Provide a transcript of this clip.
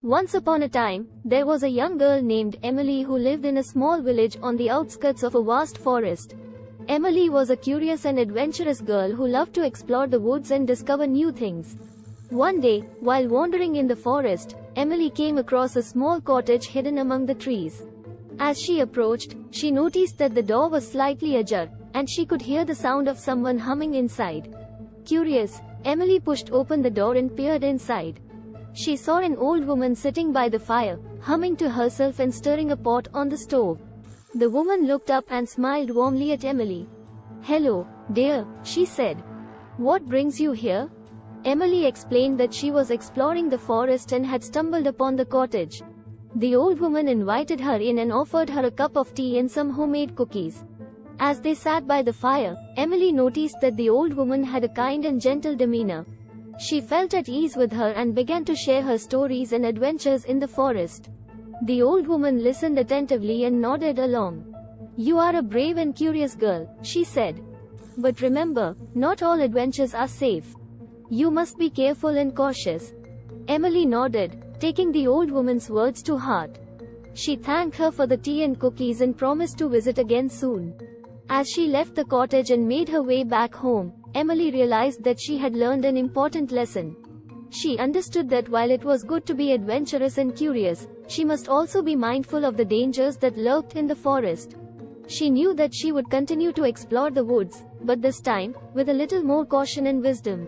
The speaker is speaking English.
Once upon a time, there was a young girl named Emily who lived in a small village on the outskirts of a vast forest. Emily was a curious and adventurous girl who loved to explore the woods and discover new things. One day, while wandering in the forest, Emily came across a small cottage hidden among the trees. As she approached, she noticed that the door was slightly ajar, and she could hear the sound of someone humming inside. Curious, Emily pushed open the door and peered inside. She saw an old woman sitting by the fire, humming to herself and stirring a pot on the stove. The woman looked up and smiled warmly at Emily. "Hello, dear," she said. "What brings you here?" Emily explained that she was exploring the forest and had stumbled upon the cottage. The old woman invited her in and offered her a cup of tea and some homemade cookies. As they sat by the fire, Emily noticed that the old woman had a kind and gentle demeanor. She felt at ease with her and began to share her stories and adventures in the forest. The old woman listened attentively and nodded along. "You are a brave and curious girl," she said. "But remember, not all adventures are safe. You must be careful and cautious." Emily nodded, taking the old woman's words to heart. She thanked her for the tea and cookies and promised to visit again soon. As she left the cottage and made her way back home, Emily realized that she had learned an important lesson. She understood that while it was good to be adventurous and curious, she must also be mindful of the dangers that lurked in the forest. She knew that she would continue to explore the woods, but this time, with a little more caution and wisdom.